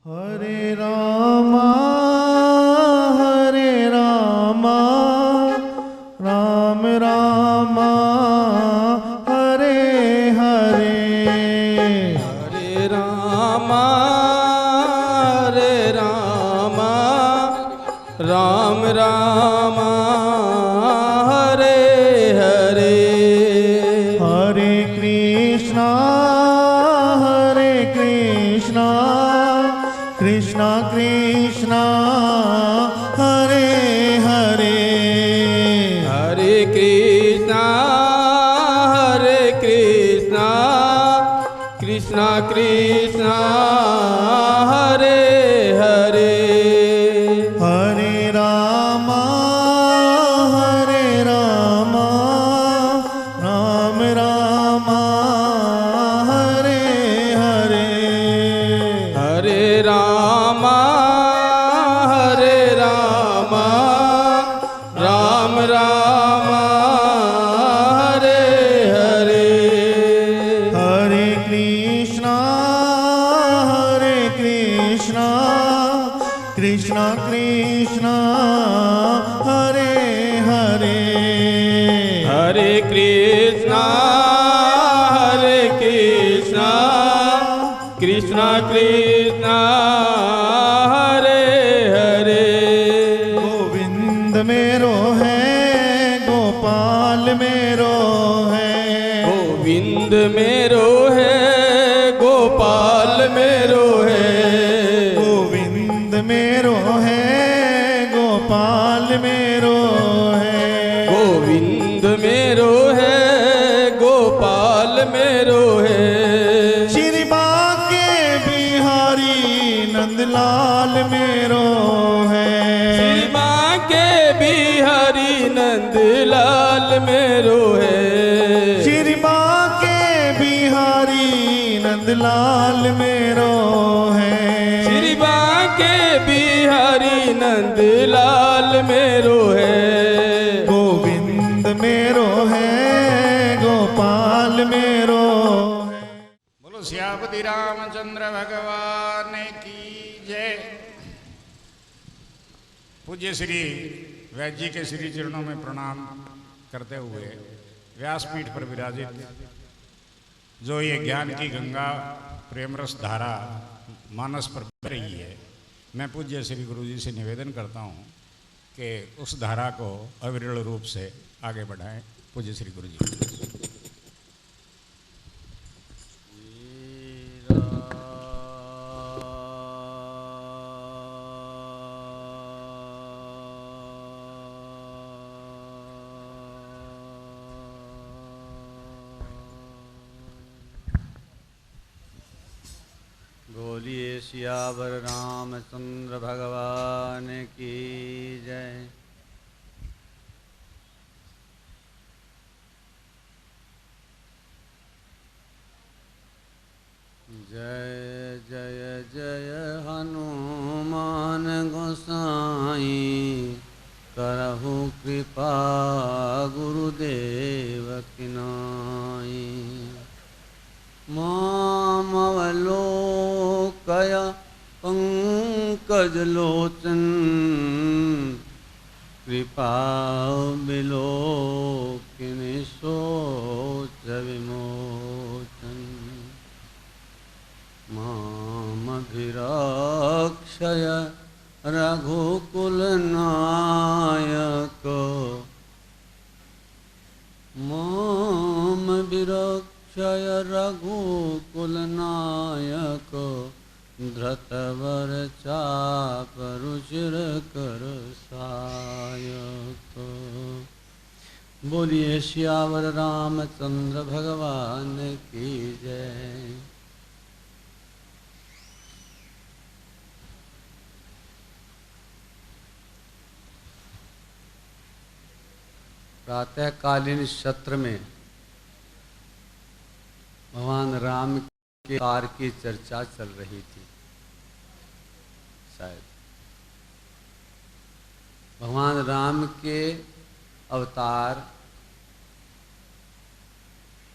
हरे रामा राम रामा हरे हरे। हरे रामा राम रामा हरे हरे। हरे कृष्णा कृष्णा कृष्णा हरे हरे। हरे कृष्णा कृष्णा कृष्णा हरे हरे। हरे रामा राम रामा हरे हरे। हरे रामा राम रामा हरे हरे। हरे कृष्णा कृष्णा कृष्णा हरे हरे। हरे कृष्णा कृष्णा कृष्णा हरे हरे। गोविंद मेरो है गोपाल मेरो है। गोविंद मेरो है गोपाल मेरो है। गोविंद मेरो है गोपाल मेरो है। गोविंद मेरो है गोपाल मेरो है। श्री बांके बिहारी नंदलाल मेरो है। श्री बांके बिहारी नंदलाल मेरो है। श्री बांके बिहारी नंदलाल मेरो है। श्री बांके बिहारी नंदलाल मेरो है। गोविंद मेरो है गोपाल मेरो है। बोलो सियापति रामचंद्र भगवान की जय। पूज्य श्री वैद्य जी के श्री चरणों में प्रणाम करते हुए व्यासपीठ पर विराजित जो ये ज्ञान की गंगा प्रेमरस धारा मानस पर बह रही है, मैं पूज्य श्री गुरु जी से निवेदन करता हूँ कि उस धारा को अविरल रूप से आगे बढ़ाएं। पूज्य श्री गुरु जी। बोलिए सियावर रामचंद्र भगवान की जय। जय जय जय हनुमान गोसाई करहु कृपा गुरुदेव की नाई। मामवलोकय पंकजलोचन कृपा विलोकिनी शोच विमोचन। मामभिरक्षय रघुकुलनायक। मामभिरक्षय रघुकुलनायक। धृतवर चाप रुचिर कर सायक। बोलिए सियावर रामचंद्र भगवान की जय। प्रातःकालीन सत्र में भगवान राम के अवतार की चर्चा चल रही थी। शायद भगवान राम के अवतार,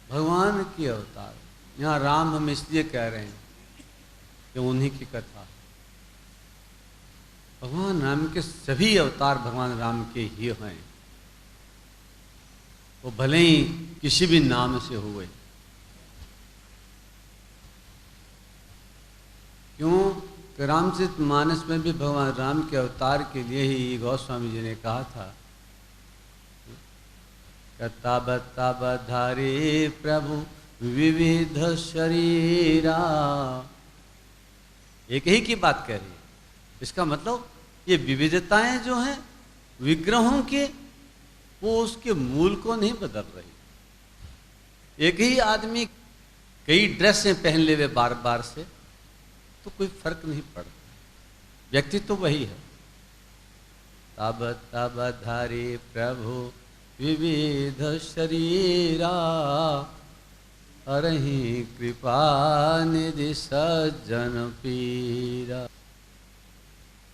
भगवान के अवतार, यहाँ राम हम इसलिए कह रहे हैं कि उन्हीं की कथा भगवान राम के सभी अवतार भगवान राम के ही हैं, वो भले ही किसी भी नाम से हुए। क्यों कि रामचरितमानस में भी भगवान राम के अवतार के लिए ही गोस्वामी जी ने कहा था, तब तब धारी प्रभु विविध शरीरा। एक ही की बात कह रही है। इसका मतलब ये विविधताएं जो हैं विग्रहों के, वो उसके मूल को नहीं बदल रही। एक ही आदमी कई ड्रेसें पहन ले वे बार बार से, तो कोई फर्क नहीं पड़ता, व्यक्तित्व तो वही है। तब तब धारी प्रभु विविध शरीरा, हरहि कृपा निधि सज्जन पीरा।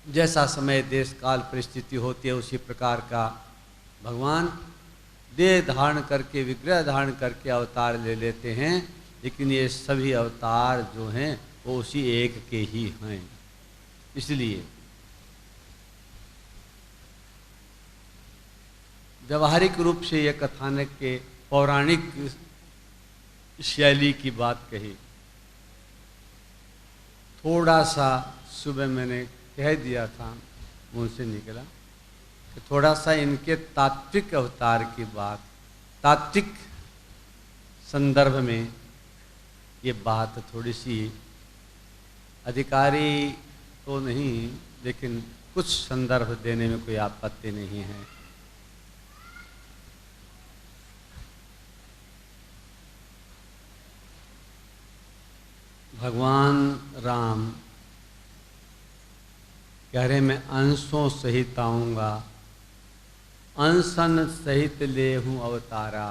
जैसा समय देश काल परिस्थिति होती है उसी प्रकार का भगवान देह धारण करके, विग्रह धारण करके अवतार ले लेते हैं, लेकिन ये सभी अवतार जो हैं वो उसी एक के ही हैं। इसलिए व्यवहारिक रूप से यह कथानक के पौराणिक शैली की बात कही, थोड़ा सा सुबह मैंने कह दिया था, मुंह से निकला कि थोड़ा सा इनके तात्विक अवतार की बात, तात्विक संदर्भ में ये बात थोड़ी सी अधिकारी तो नहीं, लेकिन कुछ संदर्भ देने में कोई आपत्ति नहीं है। भगवान राम कह रहे मैं अंशों सहित आऊँगा, अंशन सहित ले हूँ अवतारा।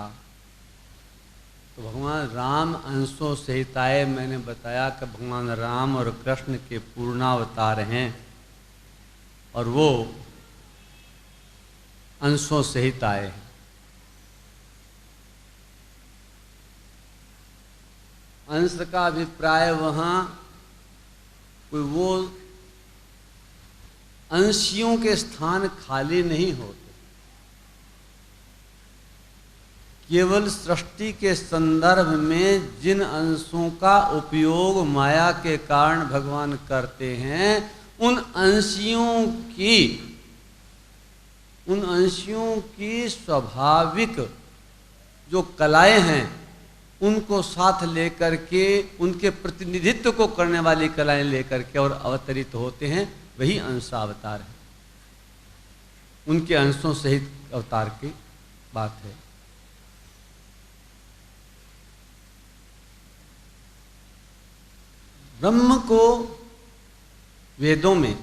तो भगवान राम अंशों सहित आए। मैंने बताया कि भगवान राम और कृष्ण के पूर्णावतार हैं और वो अंशों सहित आए हैं। अंश का अभिप्राय वहाँ कोई वो अंशियों के स्थान खाली नहीं होते, केवल सृष्टि के संदर्भ में जिन अंशों का उपयोग माया के कारण भगवान करते हैं, उन अंशियों की स्वाभाविक जो कलाएं हैं उनको साथ लेकर के, उनके प्रतिनिधित्व को करने वाली कलाएं लेकर के और अवतरित होते हैं, वही अंशावतार है। उनके अंशों सहित अवतार की बात है। ब्रह्म को वेदों में,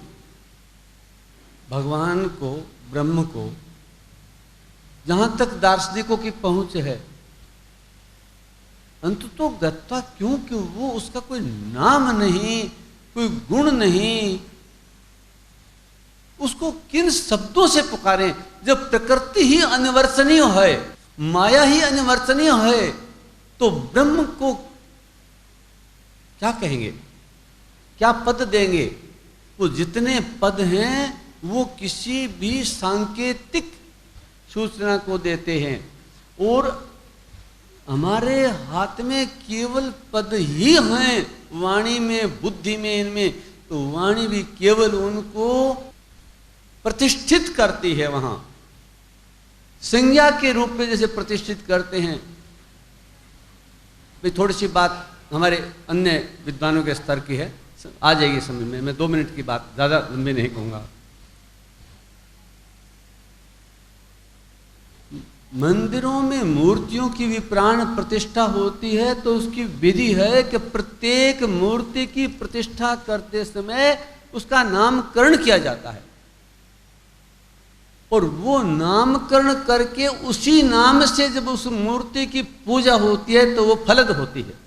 भगवान को, ब्रह्म को, जहां तक दार्शनिकों की पहुंच है, अंततो गत्वा, क्योंकि वो उसका कोई नाम नहीं, कोई गुण नहीं, उसको किन शब्दों से पुकारें? जब प्रकृति ही अनिवर्चनीय है, माया ही अनिवर्चनीय है, तो ब्रह्म को क्या कहेंगे, क्या पद देंगे? वो जितने पद हैं वो किसी भी सांकेतिक सूचना को देते हैं, और हमारे हाथ में केवल पद ही हैं, वाणी में, बुद्धि में, इनमें, तो वाणी भी केवल उनको प्रतिष्ठित करती है। वहां संज्ञा के रूप में जैसे प्रतिष्ठित करते हैं। भाई थोड़ी सी बात हमारे अन्य विद्वानों के स्तर की है, आ जाएगी समझ में। मैं 2 मिनट की बात, ज्यादा लंबी नहीं कहूंगा। मंदिरों में मूर्तियों की विप्राण प्रतिष्ठा होती है, तो उसकी विधि है कि प्रत्येक मूर्ति की प्रतिष्ठा करते समय उसका नामकरण किया जाता है, और वो नामकरण करके उसी नाम से जब उस मूर्ति की पूजा होती है तो वो फलद होती है।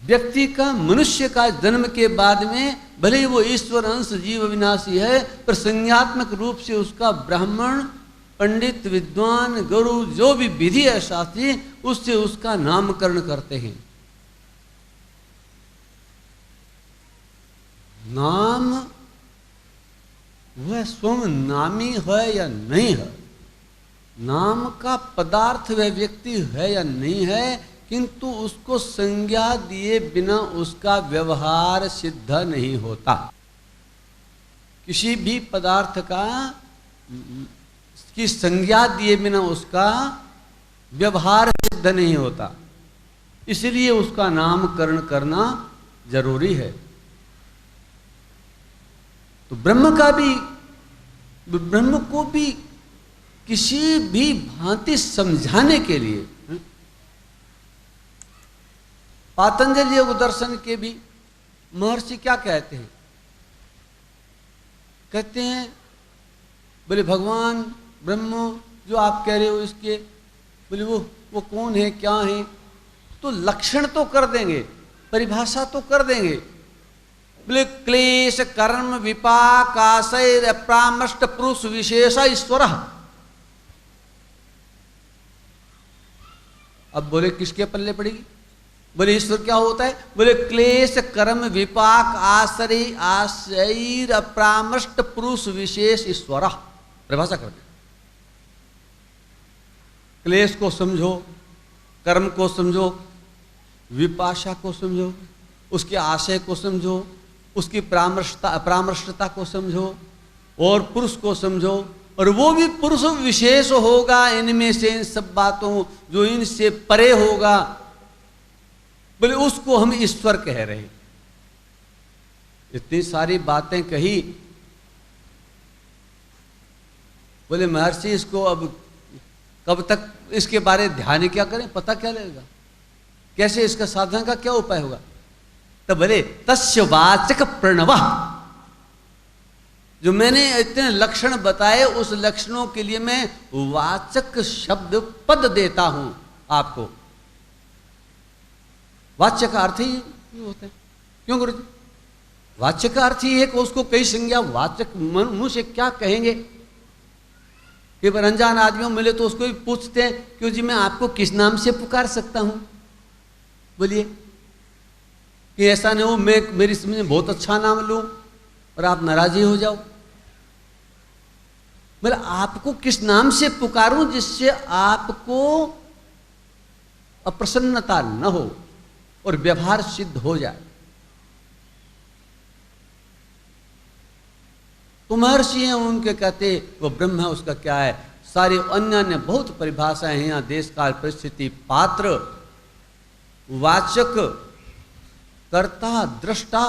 व्यक्ति का, मनुष्य का जन्म के बाद में भले ही वो ईश्वर अंश जीव अविनाशी है, पर संज्ञात्मक रूप से उसका ब्राह्मण, पंडित, विद्वान, गुरु, जो भी विधि है शास्त्रीय, उससे उसका नामकरण करते हैं। नाम वह स्वयं नामी है या नहीं है, नाम का पदार्थ वह व्यक्ति है या नहीं है, किंतु उसको संज्ञा दिए बिना उसका व्यवहार सिद्ध नहीं होता। किसी भी पदार्थ का की संज्ञा दिए बिना उसका व्यवहार सिद्ध नहीं होता, इसलिए उसका नामकरण करना जरूरी है। तो ब्रह्म को भी किसी भी भांति समझाने के लिए पातंजलि योग दर्शन के भी महर्षि क्या कहते हैं? कहते हैं बोले भगवान ब्रह्म जो आप कह रहे हो इसके, बोले वो कौन है, क्या है? तो लक्षण तो कर देंगे, परिभाषा तो कर देंगे। बोले क्लेश कर्म विपाक आशय अप्रामष्ट पुरुष विशेष ईश्वर। अब बोले किसके पल्ले पड़ेगी? बोले ईश्वर क्या होता है? बोले क्लेश कर्म विपाक आशय अप्रामष्ट पुरुष विशेष ईश्वर। परिभाषा कर दे। क्लेश को समझो, कर्म को समझो, विपाशा को समझो, उसके आशय को समझो, उसकी परामर्शता को समझो, और पुरुष को समझो, और वो भी पुरुष विशेष होगा इनमें से, इन सब बातों जो इनसे परे होगा, बोले उसको हम ईश्वर कह रहे हैं। इतनी सारी बातें कही। बोले महर्षि इसको अब कब तक इसके बारे में ध्यान क्या करें, पता क्या लगेगा, कैसे इसका साधना का क्या उपाय होगा? तो बोले तस्य वाचक प्रणव, जो मैंने इतने लक्षण बताए उस लक्षणों के लिए मैं वाचक शब्द पद देता हूं आपको। वाच्य का अर्थ ही होता है। क्यों गुरु जी? वाच्य का अर्थ ही है कि उसको कई संज्ञा वाचक मुंह से क्या कहेंगे। कि अनजान आदमियों मिले तो उसको भी पूछते हैं क्यों जी मैं आपको किस नाम से पुकार सकता हूं? बोलिए कि ऐसा नहीं हो मैं मेरी समझ में बहुत अच्छा नाम लूं और आप नाराज ही हो जाओ। बोले आपको किस नाम से पुकारूं जिससे आपको अप्रसन्नता न हो और व्यवहार सिद्ध हो जाए। तो महर्षि हैं उनके कहते वो ब्रह्म है, उसका क्या है? सारी अन्य अन्य बहुत परिभाषाएं हैं यहाँ, देश काल परिस्थिति, पात्र, वाचक, कर्ता, दृष्टा,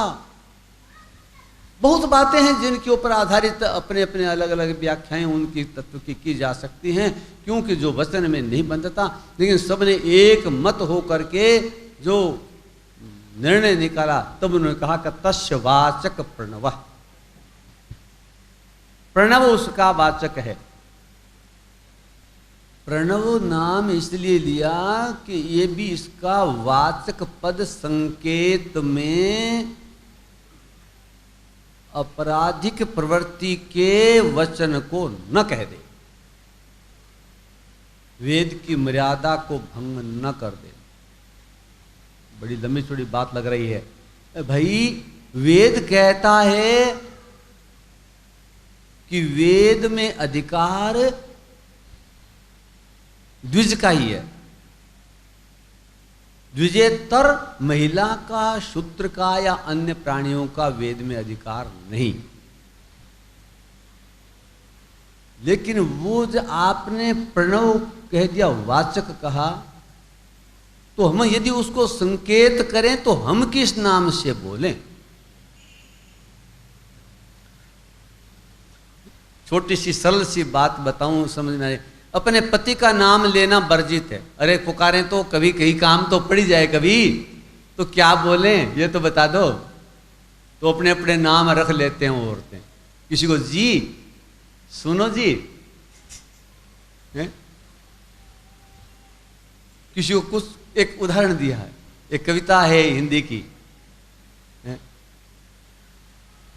बहुत बातें हैं जिनके ऊपर आधारित अपने अपने अलग अलग व्याख्याएं उनकी तत्व की जा सकती हैं, क्योंकि जो वचन में नहीं बंधता, लेकिन सबने एक मत हो करके जो निर्णय निकाला तब उन्होंने कहा कि तस्य वाचक प्रणव। प्रणव उसका वाचक है। प्रणव नाम इसलिए लिया कि ये भी इसका वाचक पद संकेत में आपराधिक प्रवृत्ति के वचन को न कह दे, वेद की मर्यादा को भंग न कर दे। बड़ी लंबी चौड़ी बात लग रही है भाई। वेद कहता है कि वेद में अधिकार द्विज का ही है, द्विजेतर महिला का, शूद्र का या अन्य प्राणियों का वेद में अधिकार नहीं। लेकिन वो जो आपने प्रणव कह दिया, वाचक कहा, तो हम यदि उसको संकेत करें तो हम किस नाम से बोलें? छोटी सी सरल सी बात बताऊं समझ में आए। अपने पति का नाम लेना वर्जित है। अरे पुकारें तो कभी कहीं काम तो पड़ जाए कभी, तो क्या बोलें ये तो बता दो। तो अपने अपने नाम रख लेते हैं औरतें। किसी को जी, सुनो जी है? किसी को कुछ एक उदाहरण दिया है, एक कविता है हिंदी की है?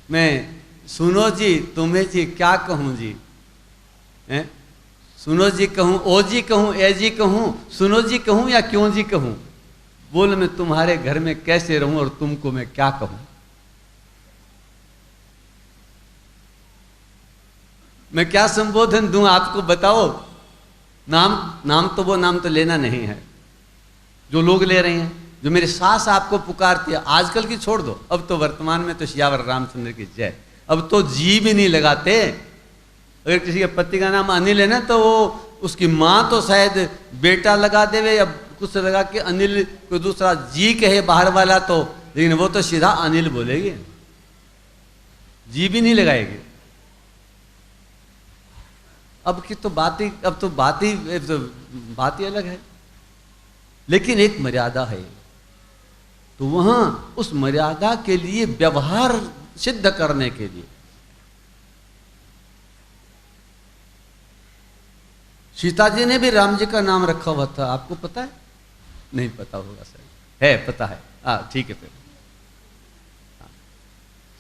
मैं सुनो जी तुम्हें जी क्या कहूं जी है? सुनो जी कहूं, ओ जी कहूं, ए जी कहूं, सुनो जी कहूं या क्यों जी कहूं? बोल मैं तुम्हारे घर में कैसे रहूं और तुमको मैं क्या कहूं? मैं क्या संबोधन दूं आपको, बताओ। नाम तो वो नाम तो लेना नहीं है जो लोग ले रहे हैं। जो मेरे सास आपको पुकारती है, आजकल की छोड़ दो, अब तो वर्तमान में तो सियावर रामचंद्र की जय, अब तो जी भी नहीं लगाते। अगर किसी के पति का नाम अनिल है ना, तो वो उसकी माँ तो शायद बेटा लगा देवे या कुछ लगा के अनिल, कोई दूसरा जी कहे बाहर वाला तो, लेकिन वो तो सीधा अनिल बोलेगी, जी भी नहीं लगाएगी। अब की तो बात ही, अब तो बात ही अलग है। लेकिन एक मर्यादा है, तो वहां उस मर्यादा के लिए व्यवहार सिद्ध करने के लिए सीता जी ने भी राम जी का नाम रखा हुआ था। आपको पता है? नहीं पता होगा सर, है पता है, ठीक है। फिर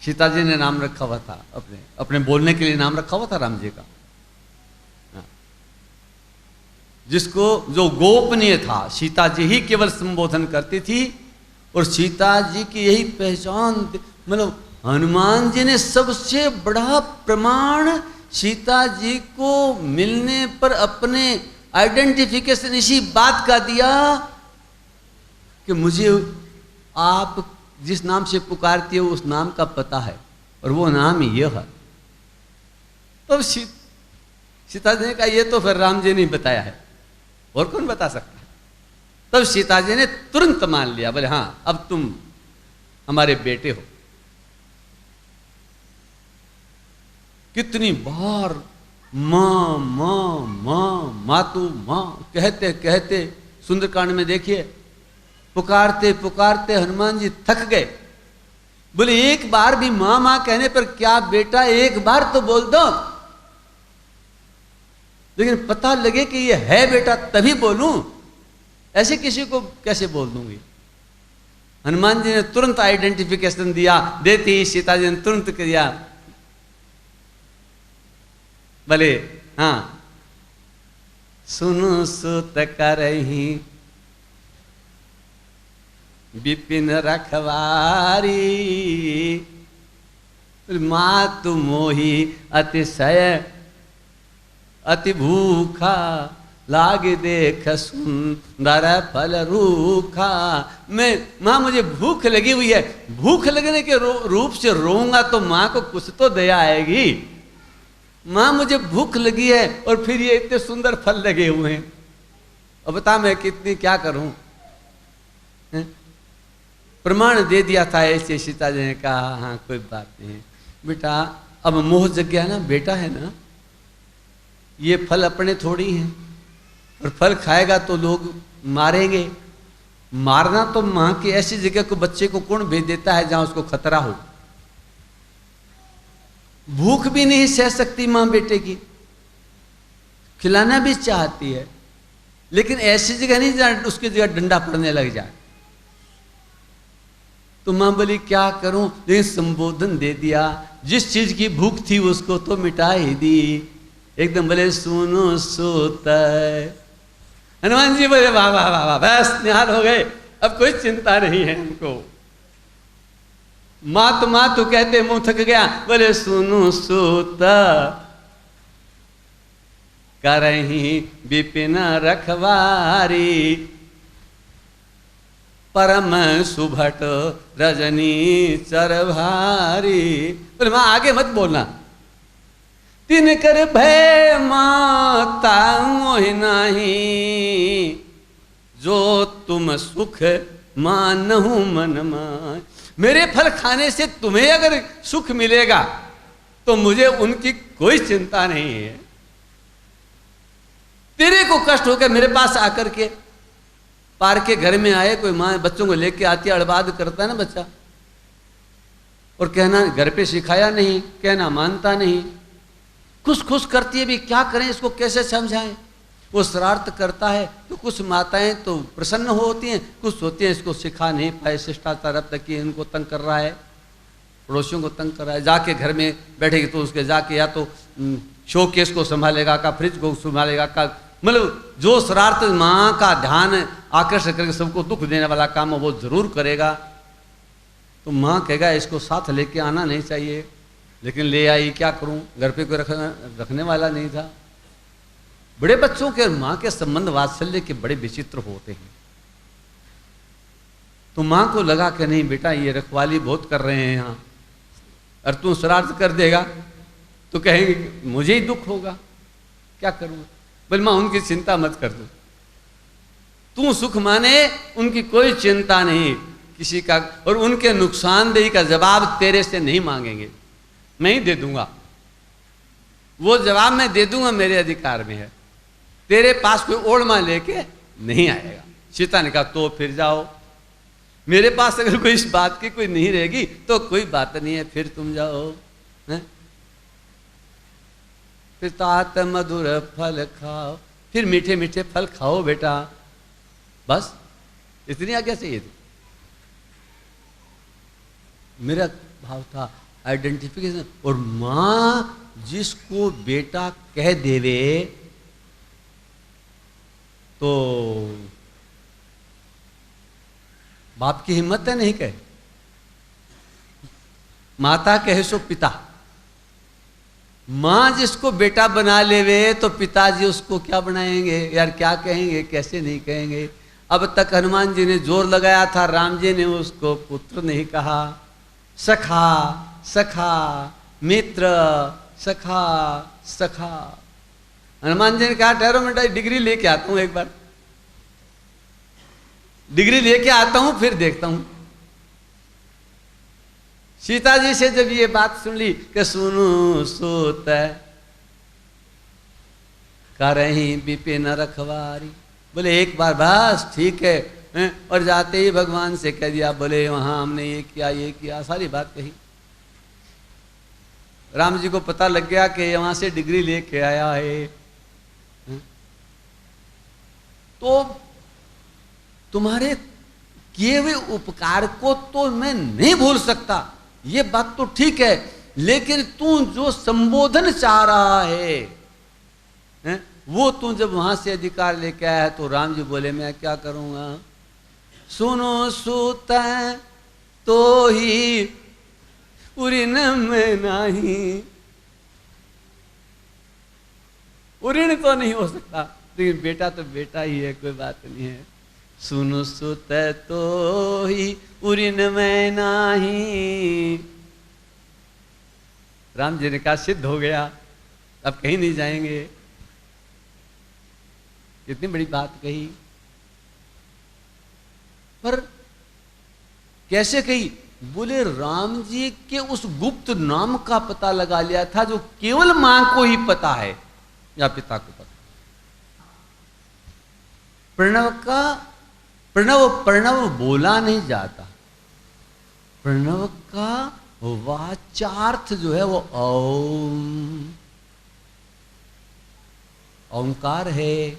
सीता जी ने नाम रखा हुआ था, अपने बोलने के लिए नाम रखा हुआ था राम जी का, जिसको जो गोपनीय था, सीता जी ही केवल संबोधन करती थी और सीता जी की यही पहचान। मतलब हनुमान जी ने सबसे बड़ा प्रमाण सीता जी को मिलने पर अपने आइडेंटिफिकेशन इसी बात का दिया कि मुझे आप जिस नाम से पुकारती हो उस नाम का पता है और वो नाम यह है। तो सीता जी ने कहा ये तो फिर राम जी ने बताया है, और कौन बता सकता है। तब सीता जी ने तुरंत मान लिया, बोले हाँ अब तुम हमारे बेटे हो। कितनी बार मां मां मां मातु मां कहते कहते सुंदरकांड में देखिए, पुकारते पुकारते हनुमान जी थक गए। बोले एक बार भी मां मां कहने पर क्या बेटा, एक बार तो बोल दो, लेकिन पता लगे कि ये है बेटा तभी बोलूं, ऐसे किसी को कैसे बोल दूंगी। हनुमान जी ने तुरंत आइडेंटिफिकेशन दिया, देती सीता जी ने तुरंत किया। भले हाँ, सुनो सुत करही विपिन रखवारी, मातु मोही अतिशय अति भूखा, लागे देख सुंदर फल रूखा। मैं माँ मुझे भूख लगी हुई है, भूख लगने के रूप से रोऊंगा तो माँ को कुछ तो दया आएगी। माँ मुझे भूख लगी है और फिर ये इतने सुंदर फल लगे हुए हैं, अब बता मैं कितनी क्या करूं। प्रमाण दे दिया था ऐसे। सीता जी ने कहा हाँ कोई बात नहीं बेटा, अब मोह जग गया ना, बेटा है ना, ये फल अपने थोड़ी हैं और फल खाएगा तो लोग मारेंगे। मारना तो मां की ऐसी जगह को बच्चे को कौन भेज देता है जहां उसको खतरा हो। भूख भी नहीं सह सकती मां बेटे की, खिलाना भी चाहती है, लेकिन ऐसी जगह नहीं जहां उसकी जगह डंडा पड़ने लग जाए। तो मां बोली क्या करूं, लेकिन संबोधन दे दिया। जिस चीज की भूख थी उसको तो मिटा ही दी। एकदम बोले सुनो सोत। हनुमान जी बोले वाह वाह वाह वाह, बस निहाल हो गए, अब कोई चिंता नहीं है हमको। मातु कहते मुंह थक गया, बोले सुनो सोत करही विपिन रखवारी, परम सुभट रजनी चरभारी। बोले मां आगे मत बोलना, तिन कर भय माता मोहि नहीं, जो तुम सुख मानहु मन मान। मेरे फल खाने से तुम्हें अगर सुख मिलेगा तो मुझे उनकी कोई चिंता नहीं है। तेरे को कष्ट होकर मेरे पास आकर के, पार के घर में आए, कोई माँ बच्चों को लेके आती है, अड़बाद करता है ना बच्चा, और कहना घर पे सिखाया नहीं, कहना मानता नहीं, खुश खुश करती है भी, क्या करें इसको, कैसे समझाएं। वो शरारत करता है तो कुछ माताएं तो प्रसन्न होती हैं, कुछ होती हैं इसको सिखा नहीं पाए, शिष्टाचार अब तक इनको तंग कर रहा है, पड़ोसियों को तंग कर रहा है। जाके घर में बैठेगी तो उसके जाके या तो शोकेस को संभालेगा, का फ्रिज को संभालेगा, का मतलब जो शरारत माँ का ध्यान आकर्षित करके सबको दुख देने वाला काम वो जरूर करेगा। तो माँ कहेगा इसको साथ लेके आना नहीं चाहिए। लेकिन ले आई, क्या करूं, घर पे कोई रखने वाला नहीं था। बड़े बच्चों के और माँ के संबंध वात्सल्य के बड़े विचित्र होते हैं। तो माँ को लगा कि नहीं बेटा ये रखवाली बहुत कर रहे हैं यहाँ, और तू शरारत कर देगा तो कहेंगे मुझे ही दुख होगा, क्या करूँगा। बोले माँ उनकी चिंता मत कर दो, तू सुख माने, उनकी कोई चिंता नहीं किसी का, और उनके नुकसानदेही का जवाब तेरे से नहीं मांगेंगे, मैं ही दे दूंगा। वो जवाब मैं दे दूंगा, मेरे अधिकार में है, तेरे पास कोई ओढ़मा लेके नहीं आएगा। सीता ने कहा तो फिर जाओ, मेरे पास अगर कोई इस बात की कोई नहीं रहेगी तो कोई बात नहीं है, फिर तुम जाओ। फिर तात मधुर फल खाओ, फिर मीठे मीठे फल खाओ बेटा, बस इतनी आज्ञा चाहिए थी। मेरा भाव था आइडेंटिफिकेशन। और माँ जिसको बेटा कह देवे तो बाप की हिम्मत है नहीं कहे, माता कहे सो पिता। माँ जिसको बेटा बना लेवे तो पिताजी उसको क्या बनाएंगे यार, क्या कहेंगे, कैसे नहीं कहेंगे। अब तक हनुमान जी ने जोर लगाया था, राम जी ने उसको पुत्र नहीं कहा, सखा सखा, मित्र सखा सखा। हनुमान जी ने कहा ठहरो मैं डिग्री लेके आता हूं, एक बार डिग्री लेके आता हूं फिर देखता हूं। सीता जी से जब ये बात सुन ली कि सुनो सोत करही विपिन रखवारी, बोले एक बार बस ठीक है। और जाते ही भगवान से कह दिया, बोले वहां हमने ये किया, सारी बात कही। राम जी को पता लग गया कि वहां से डिग्री लेके आया है। तो तुम्हारे किए हुए उपकार को तो मैं नहीं भूल सकता, ये बात तो ठीक है, लेकिन तू जो संबोधन चाह रहा है वो तू जब वहां से अधिकार लेके आया है, तो राम जी बोले मैं क्या करूंगा। सुनो सूत तो ही उऋण में नहीं, उऋण तो नहीं हो सकता, लेकिन बेटा तो बेटा ही है, कोई बात नहीं है। सुनो सुत तो ही उऋण में नाही। राम जी ने कहा सिद्ध हो गया, अब कहीं नहीं जाएंगे। इतनी बड़ी बात कही, पर कैसे कही, बोले राम जी के उस गुप्त नाम का पता लगा लिया था जो केवल मां को ही पता है या पिता को पता। प्रणव बोला नहीं जाता, प्रणव का वाचार्थ जो है वो ओंकार है,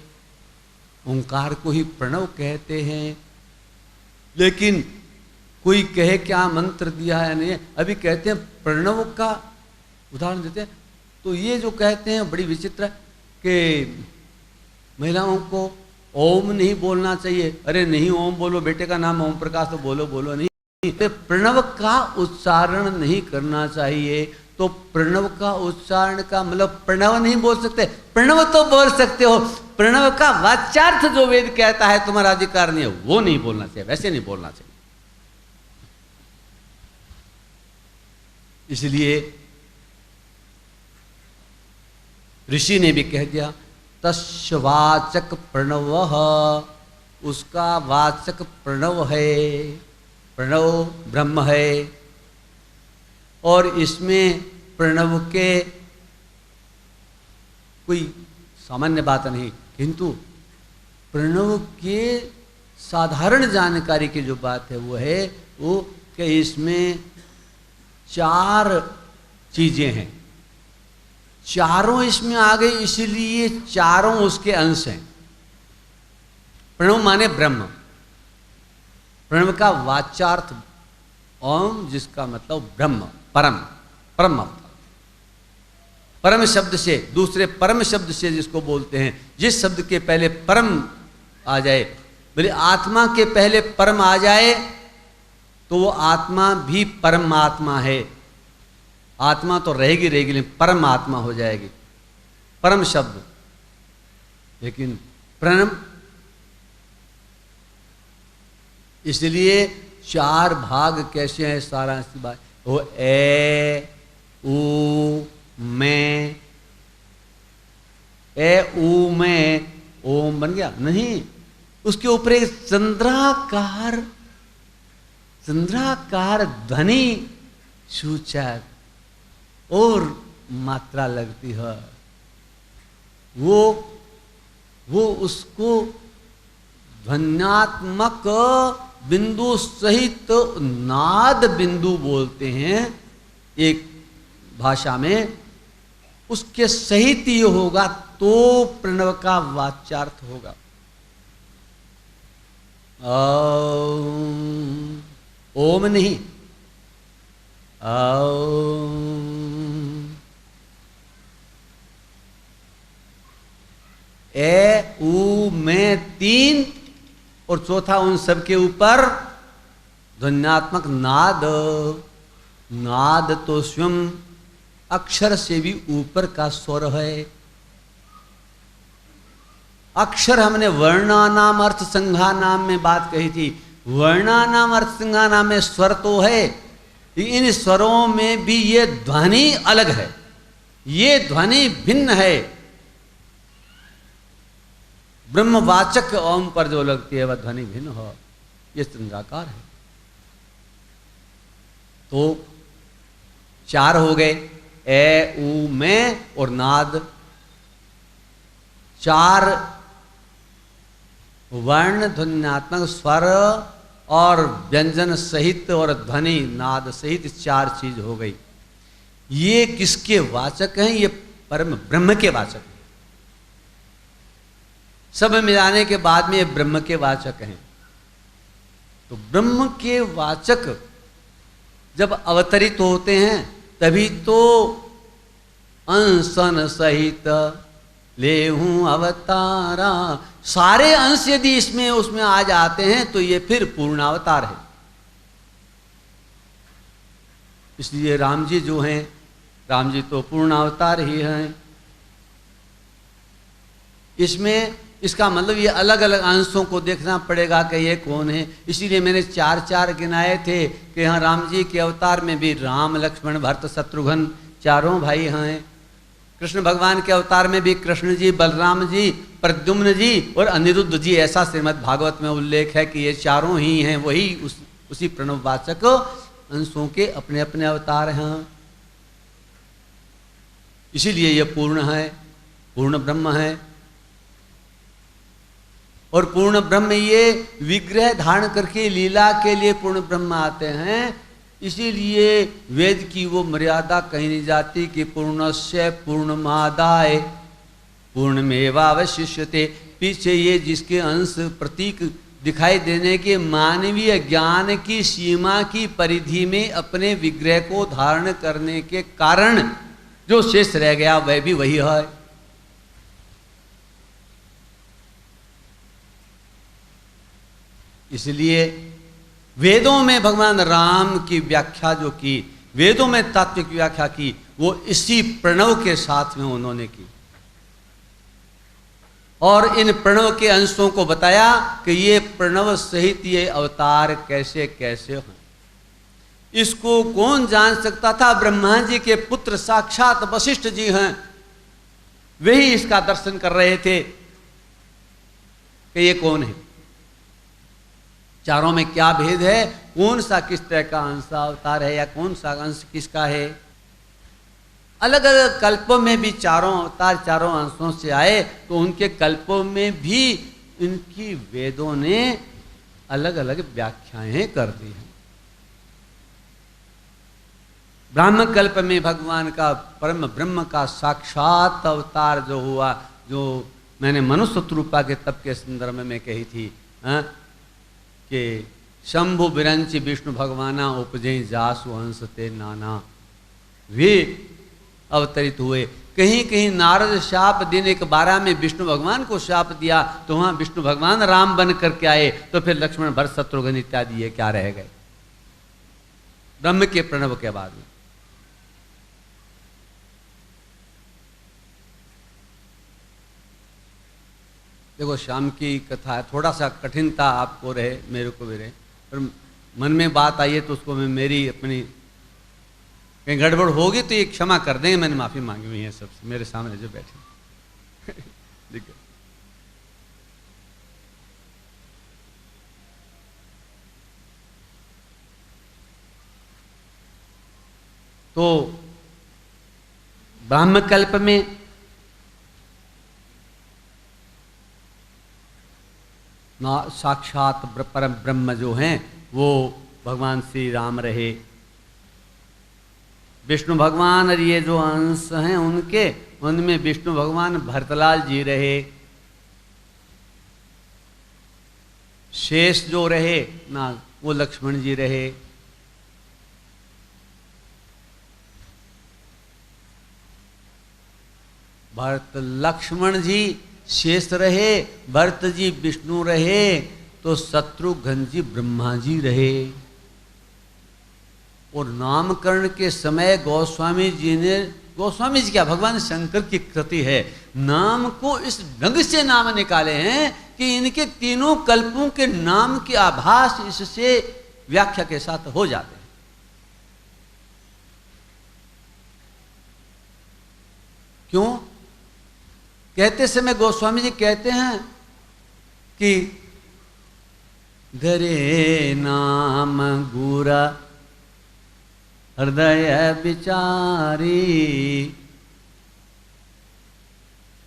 ओंकार को ही प्रणव कहते हैं। लेकिन कोई कहे क्या मंत्र दिया है नहीं, अभी कहते हैं प्रणव का उदाहरण देते हैं, तो ये जो कहते हैं बड़ी विचित्र है कि महिलाओं को ओम नहीं बोलना चाहिए। अरे नहीं ओम बोलो, बेटे का नाम ओम प्रकाश तो बोलो नहीं, तो प्रणव का उच्चारण नहीं करना चाहिए। तो प्रणव का उच्चारण का मतलब प्रणव नहीं बोल सकते, प्रणव तो बोल सकते हो, प्रणव का वाच्यार्थ जो वेद कहता है तुम्हारा अधिकार नहीं है, वो नहीं बोलना चाहिए, वैसे नहीं बोलना चाहिए। इसलिए ऋषि ने भी कह दिया तस्य वाचक प्रणव, उसका वाचक प्रणव है, प्रणव ब्रह्म है। और इसमें प्रणव के कोई सामान्य बात नहीं, किंतु प्रणव के साधारण जानकारी की जो बात है वो है वो कि इसमें 4 चीजें हैं, चारों इसमें आ गई, इसलिए चारों उसके अंश हैं। प्रणव माने ब्रह्म, प्रणव का वाचार्थ ओम, जिसका मतलब ब्रह्म, परम, परम परम शब्द से, दूसरे परम शब्द से जिसको बोलते हैं, जिस शब्द के पहले परम आ जाए, बोले आत्मा के पहले परम आ जाए तो वो आत्मा भी परमात्मा है। आत्मा तो रहेगी रहेगी, लेकिन परम आत्मा हो जाएगी, परम शब्द। लेकिन प्रणव, इसलिए 4 भाग कैसे हैं सारा सी बात, वो ए ऊ मैं, ए ऊ मैं ओम बन गया नहीं, उसके ऊपर एक चंद्राकार ध्वनि सूचक और मात्रा लगती है, वो उसको ध्वन्यात्मक बिंदु सहित नाद बिंदु बोलते हैं एक भाषा में। उसके सहित ये होगा तो प्रणव का वाच्यार्थ होगा। ओम नहीं, ए ऊ मैं 3 और चौथा उन सब के ऊपर ध्वन्यात्मक नाद। नाद तो स्वयं अक्षर से भी ऊपर का स्वर है। अक्षर हमने वर्णानाम अर्थ संज्ञा नाम में बात कही थी, वर्णानाम अर्थ संज्ञा नाम में स्वर तो है, इन स्वरों में भी ये ध्वनि अलग है, ये ध्वनि भिन्न है। ब्रह्मवाचक ओम पर जो लगती है वह ध्वनि भिन्न हो, ये चंद्राकार है। तो 4 हो गए, ए ऊ मैं और नाद। 4 वर्ण ध्वन्यात्मक स्वर और व्यंजन सहित और ध्वनि नाद सहित 4 चीज हो गई। ये किसके वाचक हैं? ये परम ब्रह्म के वाचक हैं। सब मिलाने के बाद में ये ब्रह्म के वाचक हैं। तो ब्रह्म के वाचक जब अवतरित होते हैं तभी तो अंशन सहित ले हूं अवतारा, सारे अंश यदि इसमें उसमें आ जाते हैं तो ये फिर पूर्णावतार है। इसलिए राम जी जो हैं, राम जी तो पूर्णावतार ही हैं। इसमें इसका मतलब ये अलग अलग अंशों को देखना पड़ेगा कि ये कौन है। इसीलिए मैंने 4 गिनाए थे कि यहाँ राम जी के अवतार में भी राम लक्ष्मण भरत शत्रुघ्न 4 भाई हैं। कृष्ण भगवान के अवतार में भी कृष्ण जी, बलराम जी, प्रद्युम्न जी और अनिरुद्ध जी, ऐसा श्रीमद् भागवत में उल्लेख है कि ये 4 ही हैं, वही उसी प्रणववाचक अंशों के अपने अपने अवतार हैं। इसीलिए ये पूर्ण है, पूर्ण ब्रह्म है। और पूर्ण ब्रह्म ये विग्रह धारण करके लीला के लिए पूर्ण ब्रह्म आते हैं। इसीलिए वेद की वो मर्यादा कहीं नहीं जाती कि पूर्णस्य पूर्णमादाय पूर्णमेवावशिष्यते। पीछे ये जिसके अंश प्रतीक दिखाई देने के मानवीय ज्ञान की सीमा की परिधि में अपने विग्रह को धारण करने के कारण जो शेष रह गया वह भी वही है। इसलिए वेदों में भगवान राम की व्याख्या जो की, वेदों में तात्विक व्याख्या की, वो इसी प्रणव के साथ में उन्होंने की और इन प्रणव के अंशों को बताया कि ये प्रणव सहित ये अवतार कैसे कैसे हैं। इसको कौन जान सकता था? ब्रह्मा जी के पुत्र साक्षात वशिष्ठ जी हैं, वे ही इसका दर्शन कर रहे थे कि ये कौन है, चारों में क्या भेद है, कौन सा किस तरह का अंश अवतार है या कौन सा अंश किसका है। अलग अलग कल्पों में भी चारों अवतार चारों अंशों से आए, तो उनके कल्पों में भी इनकी वेदों ने अलग अलग व्याख्याएं कर दी हैं। ब्राह्म कल्प में भगवान का परम ब्रह्म का साक्षात अवतार जो हुआ, जो मैंने मनुष्य रूपा के तप के संदर्भ में कही थी कि शंभु बिरंच विष्णु भगवाना उपजे जासु हंस ते नाना, वे अवतरित हुए। कहीं कहीं नारद शाप देने के 12 में विष्णु भगवान को शाप दिया, तो वहां विष्णु भगवान राम बन करके आए, तो फिर लक्ष्मण भरत शत्रुघ्न इत्यादि ये क्या रह गए ब्रह्म के प्रणव के बाद में। देखो शाम की कथा है, थोड़ा सा कठिनता आपको रहे, मेरे को भी रहे, पर मन में बात आई है तो उसको मैं मेरी अपनी कहीं गड़बड़ होगी तो ये क्षमा कर देंगे, मैंने माफ़ी मांगी हुई है सबसे, मेरे सामने जो बैठे ठीक है। तो ब्राह्मकल्प में साक्षात परम ब्रह्म जो हैं वो भगवान श्री राम रहे, विष्णु भगवान और ये जो अंश हैं उनके, उनमें विष्णु भगवान भरतलाल जी रहे, शेष जो रहे ना वो लक्ष्मण जी रहे। भरत लक्ष्मण जी शेष रहे, भरत जी विष्णु रहे, तो शत्रुघ्न जी ब्रह्मा जी रहे। और नामकरण के समय गोस्वामी जी ने, गोस्वामी जी क्या भगवान शंकर की कृति है, नाम को इस ढंग से नाम निकाले हैं कि इनके तीनों कल्पों के नाम की आभास इससे व्याख्या के साथ हो जाते हैं। क्यों? कहते समय गोस्वामी जी कहते हैं कि धरे नाम गुरा हृदय विचारी,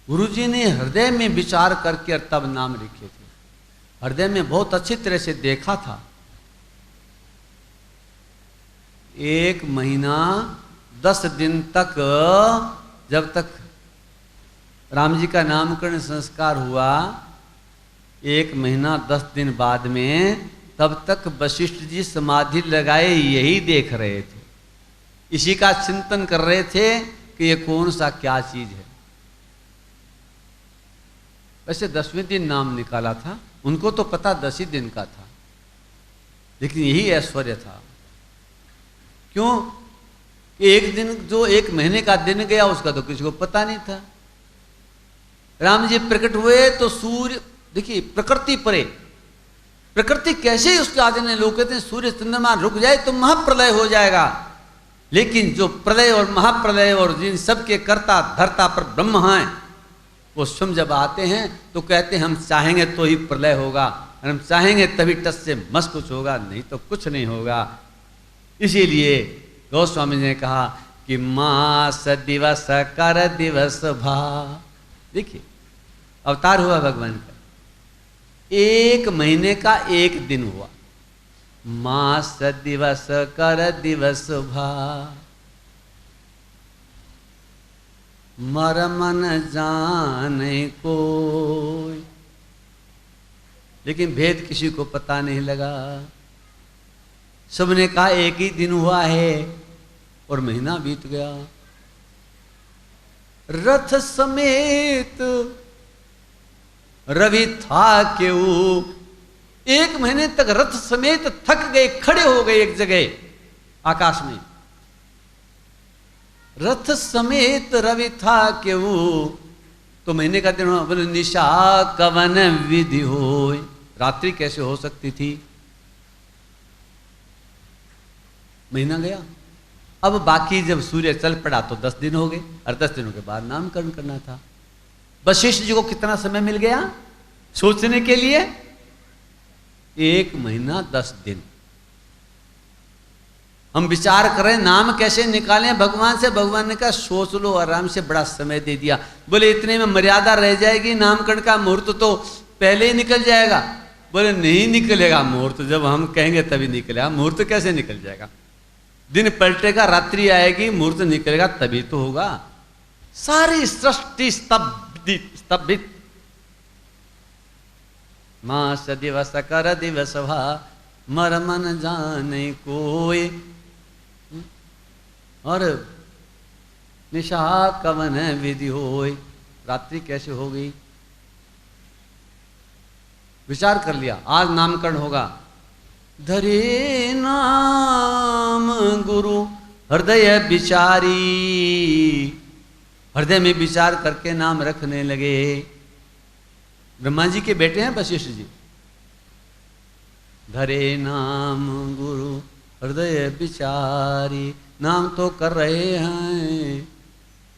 गुरु जी ने हृदय में विचार करके तब नाम लिखे थे, हृदय में बहुत अच्छी तरह से देखा था। 1 महीना 10 दिन तक, जब तक राम जी का नामकरण संस्कार हुआ, 1 महीना 10 दिन बाद में, तब तक वशिष्ठ जी समाधि लगाए यही देख रहे थे, इसी का चिंतन कर रहे थे कि ये कौन सा क्या चीज है। वैसे 10वें दिन नाम निकाला था, उनको तो पता 10 ही दिन का था, लेकिन यही ऐश्वर्य था। क्यों? एक दिन जो 1 महीने का दिन गया उसका तो किसी को पता नहीं था। राम जी प्रकट हुए तो सूर्य, देखिए प्रकृति परे, प्रकृति कैसे उसके आदि ने, लोग कहते हैं सूर्य चंद्रमा रुक जाए तो महाप्रलय हो जाएगा, लेकिन जो प्रलय और महाप्रलय और जिन सबके कर्ता धर्ता पर ब्रह्म हैं, वो स्वयं जब आते हैं तो कहते हैं हम चाहेंगे तो ही प्रलय होगा, और हम चाहेंगे तभी टस से मस कुछ होगा, नहीं तो कुछ नहीं होगा। इसीलिए गोस्वामी ने कहा कि मास दिवस कर दिवस भा, देखिए अवतार हुआ भगवान का, 1 महीने का 1 दिन हुआ, मास दिवस कर दिवस भा, मर मन जाने कोई, लेकिन भेद किसी को पता नहीं लगा। सबने कहा 1 ही दिन हुआ है, और महीना बीत गया। रथ समेत रवि था क्यों, 1 महीने तक रथ समेत थक गए, खड़े हो गए एक जगह आकाश में। रथ समेत रवि था क्यों, तो महीने का दिन हुआ, बोले निशा कवन विधि हो, रात्रि कैसे हो सकती थी। महीना गया, अब बाकी जब सूर्य चल पड़ा तो 10 दिन हो गए, और 10 दिनों के बाद नामकरण करना था। वशिष्ठ जी को कितना समय मिल गया सोचने के लिए? 1 महीना 10 दिन। हम विचार करें नाम कैसे निकालें भगवान से, भगवान ने कहा सोच लो आराम से, बड़ा समय दे दिया। बोले इतने में मर्यादा रह जाएगी, नामकरण का मुहूर्त तो पहले ही निकल जाएगा। बोले नहीं निकलेगा मुहूर्त, जब हम कहेंगे तभी निकलेगा। मुहूर्त कैसे निकल जाएगा? दिन पलटेगा, रात्रि आएगी, मुहूर्त निकलेगा तभी तो होगा। सारी सृष्टि स्तब्धित। मास दिवस कर दिवस भा, मर मन जाने कोई, और निशा कवन विधि होय, रात्रि कैसे हो गई। विचार कर लिया आज नामकरण होगा। धरे नाम गुरु हृदय विचारी, हृदय में विचार करके नाम रखने लगे। ब्रह्मा जी के बेटे हैं वशिष्ठ जी। धरे नाम गुरु हृदय विचारी, नाम तो कर रहे हैं,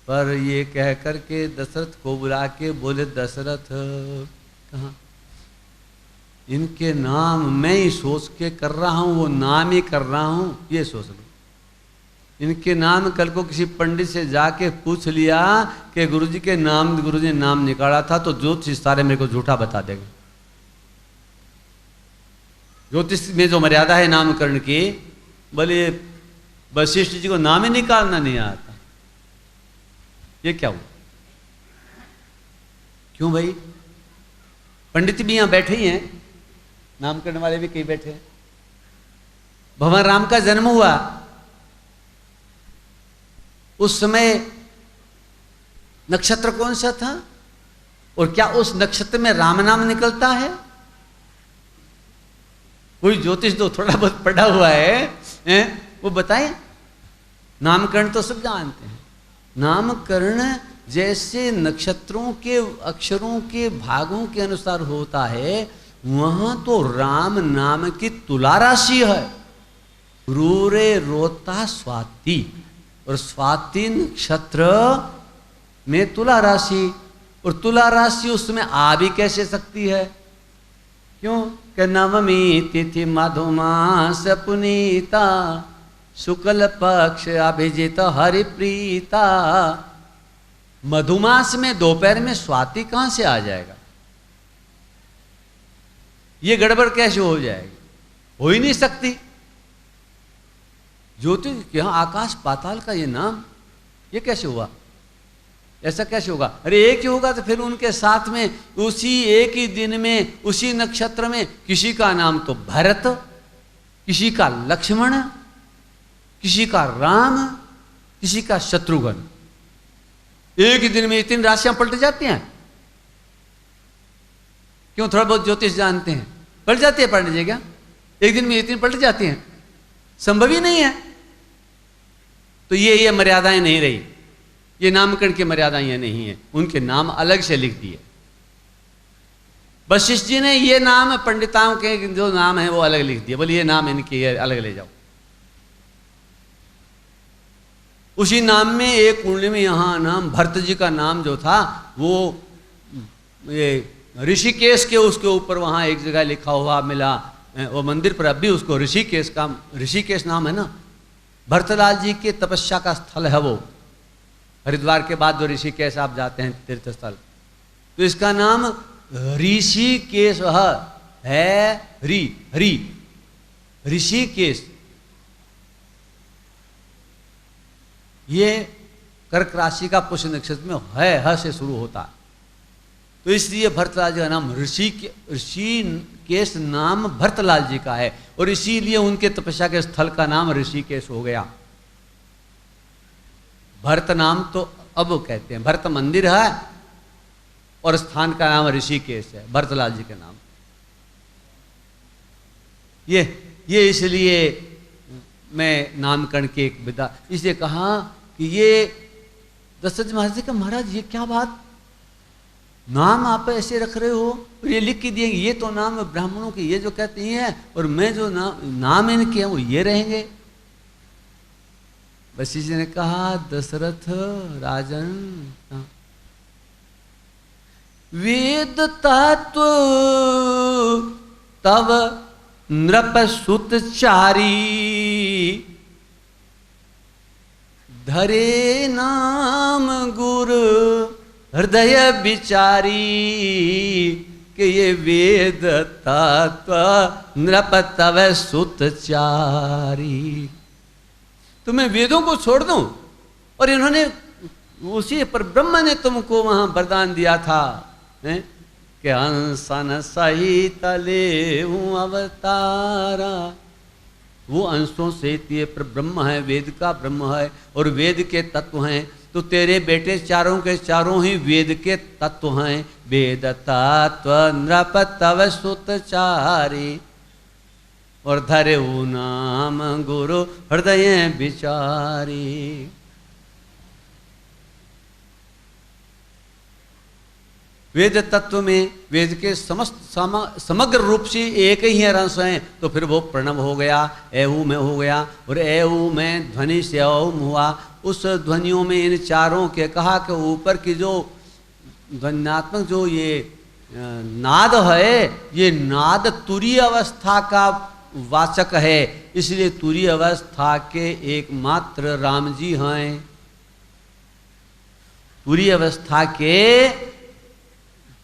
पर ये कह करके दशरथ को बुला के बोले, दशरथ कहाँ, इनके नाम मैं ही सोच के कर रहा हूँ, वो नाम ही कर रहा हूँ, ये सोच लो। इनके नाम कल को किसी पंडित से जाके पूछ लिया कि गुरुजी के नाम, गुरुजी ने नाम निकाला था, तो ज्योतिष सारे मेरे को झूठा बता देंगे। ज्योतिष में जो मर्यादा है नामकरण की, बोले वशिष्ठ जी को नाम ही निकालना नहीं आता, ये क्या हुआ? क्यों भाई? पंडित भी यहां बैठे ही हैं, नामकरण वाले भी कई बैठे हैं। भगवान राम का जन्म हुआ, उस समय नक्षत्र कौन सा था, और क्या उस नक्षत्र में राम नाम निकलता है? कोई ज्योतिष जो थोड़ा बहुत पढ़ा हुआ है वो बताएं। नामकरण तो सब जानते हैं। नामकरण जैसे नक्षत्रों के अक्षरों के भागों के अनुसार होता है, वहां तो राम नाम की तुला राशि है। रूरे रोता स्वाति, और स्वाति नक्षत्र में तुला राशि, और तुला राशि उसमें आ भी कैसे सकती है? क्यों? कि नवमी तिथि मधुमास पुनीता, शुक्ल पक्ष अभिजित हरिप्रीता। मधुमास में दोपहर में स्वाति कहां से आ जाएगा? ये गड़बड़ कैसे हो जाएगी? हो ही नहीं सकती। ज्योतिष क्या आकाश पाताल का ये नाम, ये कैसे हुआ? ऐसा कैसे होगा? अरे एक ही होगा तो फिर उनके साथ में उसी एक ही दिन में उसी नक्षत्र में किसी का नाम तो भरत, किसी का लक्ष्मण, किसी का राम, किसी का शत्रुघ्न। एक ही दिन में इतनी राशियां पलट जाती हैं। क्यों? थोड़ा बहुत ज्योतिष जानते हैं। पलट जाती है पंडित जी क्या? एक दिन में इतनी पलट जाती हैं? संभव ही नहीं है। तो ये मर्यादाएं नहीं रही, ये नामकरण की मर्यादाएं नहीं है, उनके नाम अलग से लिख दिए। वशिष्ठ जी ने ये नाम पंडिताओं के जो नाम है वो अलग लिख दिए, बोले ये नाम इनके अलग ले जाओ। उसी नाम में एक कुंडली में यहां नाम भरत जी का नाम जो था वो ये ऋषिकेश के उसके ऊपर वहां एक जगह लिखा हुआ मिला, वो मंदिर पर अब भी उसको ऋषिकेश नाम है ना। भरतलाल जी के तपस्या का स्थल है वो, हरिद्वार के बाद जो ऋषिकेश आप जाते हैं तीर्थ स्थल, तो इसका नाम ऋषिकेश है। ऋषिकेश ये कर्क राशि का पुष्य नक्षत्र में है, ह से शुरू होता है। तो इसलिए भरतलाल जी का नाम ऋषिकेश नाम भरतलाल जी का है, और इसीलिए उनके तपस्या के स्थल का नाम ऋषिकेश हो गया। भरत नाम तो अब कहते हैं, भरत मंदिर है और स्थान का नाम ऋषिकेश है, भरतलाल जी के नाम। ये इसलिए मैं नामकरण की एक विधा इसलिए कहा कि ये दशरथ महाराज जी का, महाराज ये क्या बात, नाम आप ऐसे रख रहे हो और ये लिख के दिए, ये तो नाम ब्राह्मणों के ये जो कहते हैं, और मैं जो नाम इनके हैं वो ये रहेंगे। वशिष्ठ जी ने कहा दशरथ राजन, वेद तत्व तव नृप सुतचारी, धरे नाम गुरु हृदय विचारी, कि ये वेद तत्व नृप तव सुतचारी। तो मैं वेदों को छोड़ दूं, और इन्होंने उसी पर ब्रह्मा ने तुमको वहां वरदान दिया था कि अंसन सहित ले हूं अवतारा। वो अंशों से ये पर ब्रह्म है, वेद का ब्रह्म है और वेद के तत्व हैं। तो तेरे बेटे चारों के चारों ही वेद के तत्व हैं। वेद तत्व नृप तव सुतचारी, और धरे नाम गुरु हृदय विचारी। वेद तत्व में वेद के समग्र रूप से एक ही रस हैं, तो फिर वो प्रणव हो गया, ऐऊ में हो गया, और ऐऊ में ध्वनि से औम हुआ। उस ध्वनियों में इन चारों के कहा कि ऊपर की जो ध्वन्यात्मक जो ये नाद है, ये नाद तुरीय अवस्था का वाचक है, इसलिए तुरीय अवस्था के एकमात्र राम जी हैं। तुरीय अवस्था के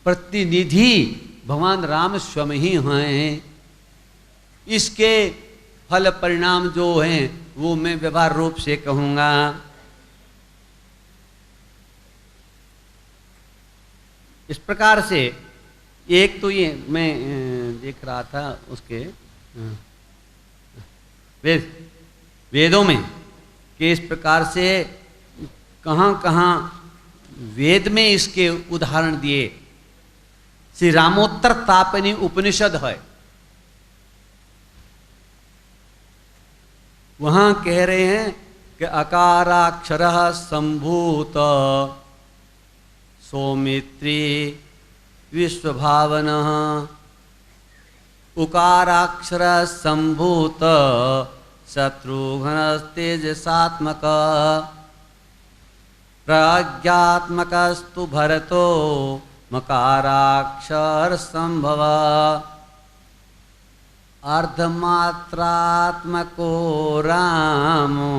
प्रतिनिधि भगवान राम स्वयं ही हैं। इसके फल परिणाम जो हैं वो मैं व्यवहार रूप से कहूँगा। इस प्रकार से एक तो ये मैं देख रहा था उसके वेदों में कि इस प्रकार से कहाँ कहाँ वेद में इसके उदाहरण दिए। श्री रामोत्तर तापनी उपनिषद है, वहां कह रहे हैं कि अकाराक्षर संभूत सौमित्री विश्वभावन, उकाराक्षर संभूत शत्रुघ्न तेजसात्मक, प्रज्ञात्मकस्तु भरतो मकाराक्षर संभव, अर्धमात्रात्मको रामो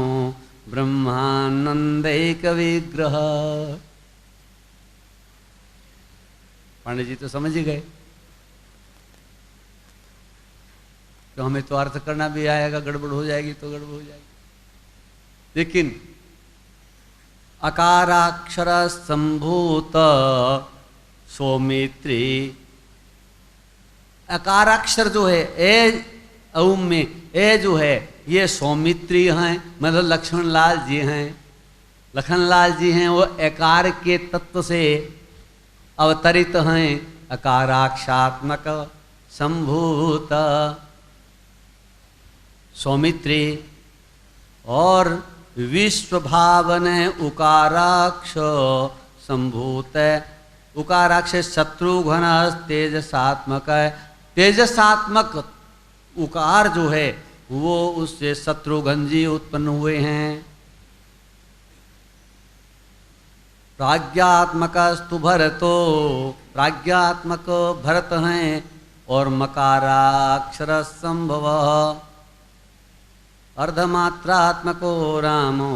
ब्रह्मानंदैक विग्रह। पांडे जी तो समझ ही गए, तो हमें तो अर्थ करना भी आएगा, गड़बड़ हो जाएगी तो गड़बड़ हो जाएगी। लेकिन अकाराक्षर संभूत सौमित्री, अकाराक्षर जो है ए औम में ए जो है ये सौमित्री हैं, मतलब लक्ष्मण लाल जी हैं। लखन लाल जी हैं, वो एकार के तत्व से अवतरित हैं, अकाराक्षात्मक संभूत सौमित्री। और विश्वभावन उकाराक्ष संभूत, उकाराक्ष शत्रुघ्न तेजसात्मक है। तेजसात्मक उकार जो है वो उससे शत्रुघ्न जी उत्पन्न हुए हैं। प्राज्ञात्मक स्तु भरतो, प्राज्ञात्मक भरत हैं। और मकाराक्षर संभव, अर्धमात्रात्मको रामो,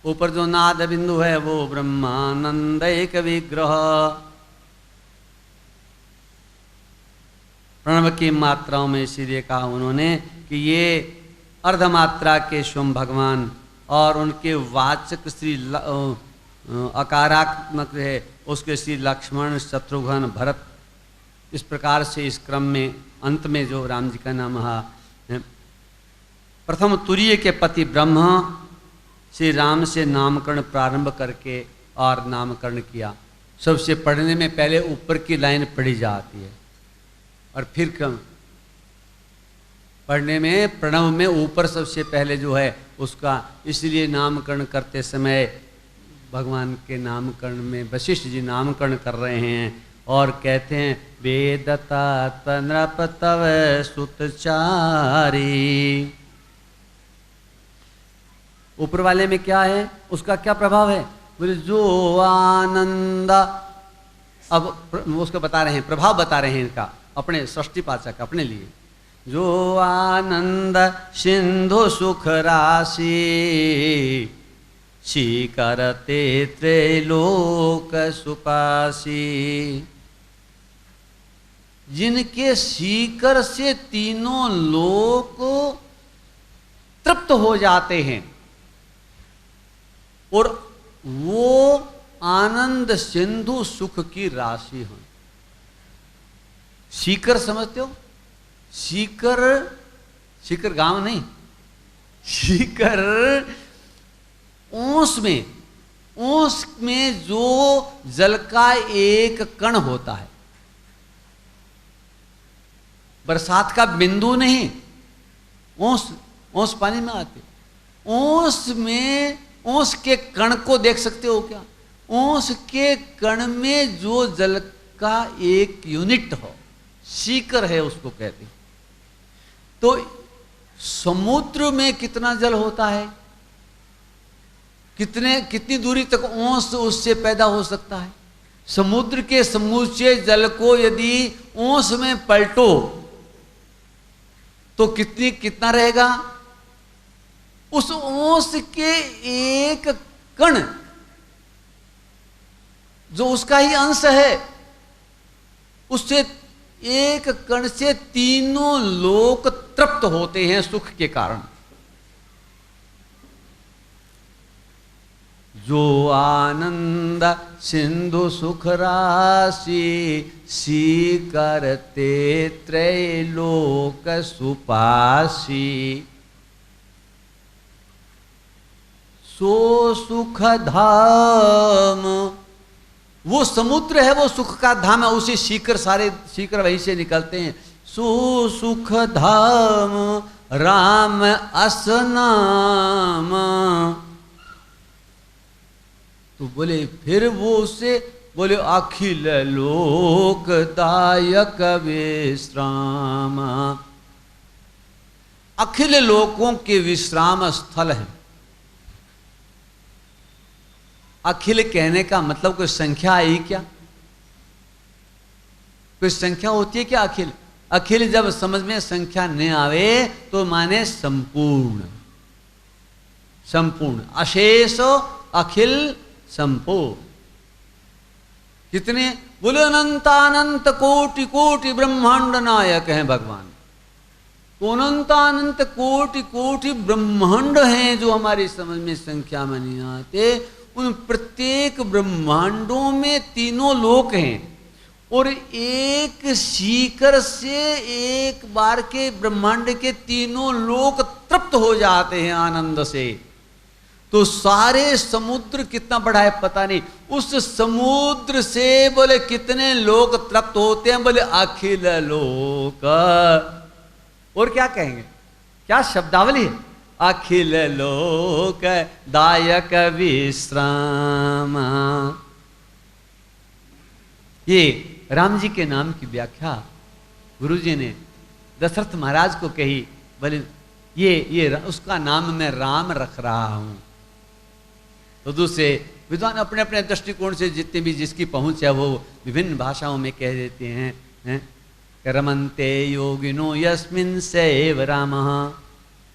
ऊपर जो नाद बिंदु है वो ब्रह्मानंद एक विग्रह। प्रणव की मात्राओं में इसीलिए कहा उन्होंने कि ये अर्धमात्रा के स्वयं भगवान और उनके वाचक श्री अकारात्मक है उसके श्री लक्ष्मण शत्रुघ्न भरत। इस प्रकार से इस क्रम में अंत में जो राम जी का नाम है, प्रथम तुरीय के पति ब्रह्मा श्री राम से नामकरण प्रारंभ करके और नामकरण किया। सबसे पढ़ने में पहले ऊपर की लाइन पढ़ी जाती है और फिर क्रम पढ़ने में प्रणव में ऊपर सबसे पहले जो है उसका, इसलिए नामकरण करते समय भगवान के नामकरण में वशिष्ठ जी नामकरण कर रहे हैं और कहते हैं वेदता नृप तव सुतचारी। ऊपर वाले में क्या है, उसका क्या प्रभाव है, बोले जो आनंद। अब उसको बता रहे हैं, प्रभाव बता रहे हैं इनका अपने षष्ठी पाचक अपने लिए। जो आनंद सिंधु सुख राशि शीकरते त्रैलोक सुपासी। जिनके सीकर से तीनों लोक तृप्त हो जाते हैं और वो आनंद सिंधु सुख की राशि है। सीकर समझते हो, सीकर, सीकर गांव नहीं, सीकर ओस में, ओस में जो जल का एक कण होता है, बरसात का बिंदु नहीं, ओस, ओस पानी में आते, ओस में ओस के कण को देख सकते हो क्या, ओस के कण में जो जल का एक यूनिट हो, सीकर है उसको कहते हैं। तो समुद्र में कितना जल होता है, कितनी दूरी तक ओस उससे पैदा हो सकता है। समुद्र के समूचे जल को यदि ओस में पलटो तो कितना रहेगा। उस ओस के एक कण जो उसका ही अंश है, उससे एक कण से तीनों लोक तृप्त होते हैं सुख के कारण। जो आनंद सिंधु सुख राशि सी करते त्रैलोक सुपासी, सो सुख धाम। वो समुद्र है, वो सुख का धाम है, उसे सीकर, सारे सीकर वहीं से निकलते हैं। सो सुख धाम राम असनाम। तो बोले फिर वो उसे बोले अखिल लोकदायक विश्राम। अखिल लोकों के विश्राम स्थल है। अखिल कहने का मतलब कोई संख्या आई क्या? कोई संख्या होती है क्या अखिल? अखिल जब समझ में संख्या नहीं आवे तो माने संपूर्ण, संपूर्ण, अशेष अखिल संपूर्ण। कितने बोले अनंतानंत कोटि कोटि ब्रह्मांड नायक हैं भगवान। तो अनंतानंत कोटि कोटि ब्रह्मांड हैं जो हमारी समझ में संख्या में नहीं आते। उन प्रत्येक ब्रह्मांडों में तीनों लोक हैं और एक सीकर से एक बार के ब्रह्मांड के तीनों लोक तृप्त हो जाते हैं आनंद से। तो सारे समुद्र कितना बड़ा है पता नहीं, उस समुद्र से बोले कितने लोक तृप्त होते हैं, बोले अखिल लोक। और क्या कहेंगे, क्या शब्दावली है, अखिल लोक दायक विश्राम। ये राम जी के नाम की व्याख्या गुरुजी ने दशरथ महाराज को कही। बोले ये उसका नाम मैं राम रख रहा हूं। तो दूसरे विद्वान अपने अपने दृष्टिकोण से जितने भी जिसकी पहुंच है वो विभिन्न भाषाओं में कह देते हैं, रमन्ते योगिनो यस्मिन् सैव रामः।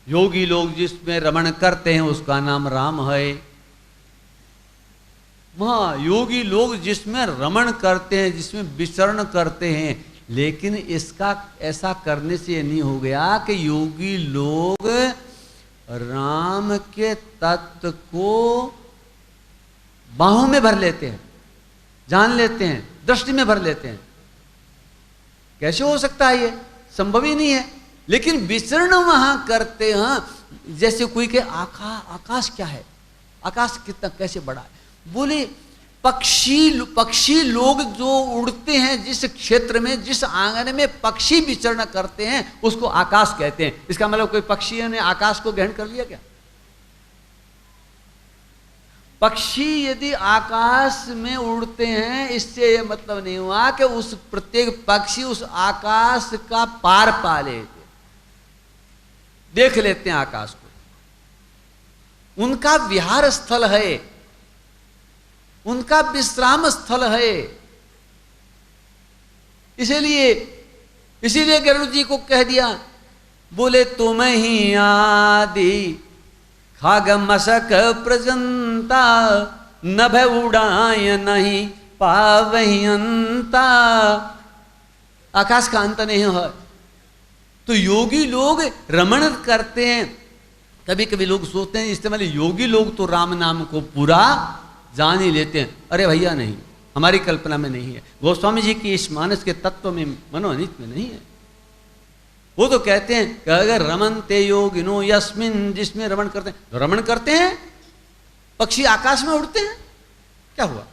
योगी लोग जिसमें रमण करते हैं उसका नाम राम है। वहाँ योगी लोग जिसमें रमण करते हैं, जिसमें विचरण करते हैं, लेकिन इसका ऐसा करने से नहीं हो गया कि योगी लोग राम के तत्व को बाहों में भर लेते हैं, जान लेते हैं, दृष्टि में भर लेते हैं। कैसे हो सकता है, ये संभव ही नहीं है। लेकिन विचरण वहां करते हैं। जैसे कोई के आकाश क्या है, आकाश कितना कैसे बड़ा है। बोले पक्षी लोग जो उड़ते हैं, जिस क्षेत्र में जिस आंगन में पक्षी विचरण करते हैं उसको आकाश कहते हैं। इसका मतलब कोई पक्षियों ने आकाश को ग्रहण कर लिया क्या? पक्षी यदि आकाश में उड़ते हैं इससे यह मतलब नहीं हुआ कि उस प्रत्येक पक्षी उस आकाश का पार पा लेते, देख लेते हैं आकाश को। उनका विहार स्थल है, उनका विश्राम स्थल है। इसीलिए गरुड़ जी को कह दिया, बोले तुम ही आदि खाग मशक प्रजंता, नभ उड़ाय नहीं पावहि अंता। आकाश का अंत नहीं है। तो योगी लोग रमण करते हैं। कभी कभी लोग सोचते हैं इस्तेमाल योगी लोग तो राम नाम को पूरा जान ही लेते हैं। अरे भैया नहीं, हमारी कल्पना में नहीं है, गोस्वामी जी की इस मानस के तत्व में मनोनीत में नहीं है। वो तो कहते हैं कि अगर रमनते योगिनो यस्मिन, जिसमें रमण करते हैं, तो रमण करते हैं। पक्षी आकाश में उड़ते हैं, क्या हुआ?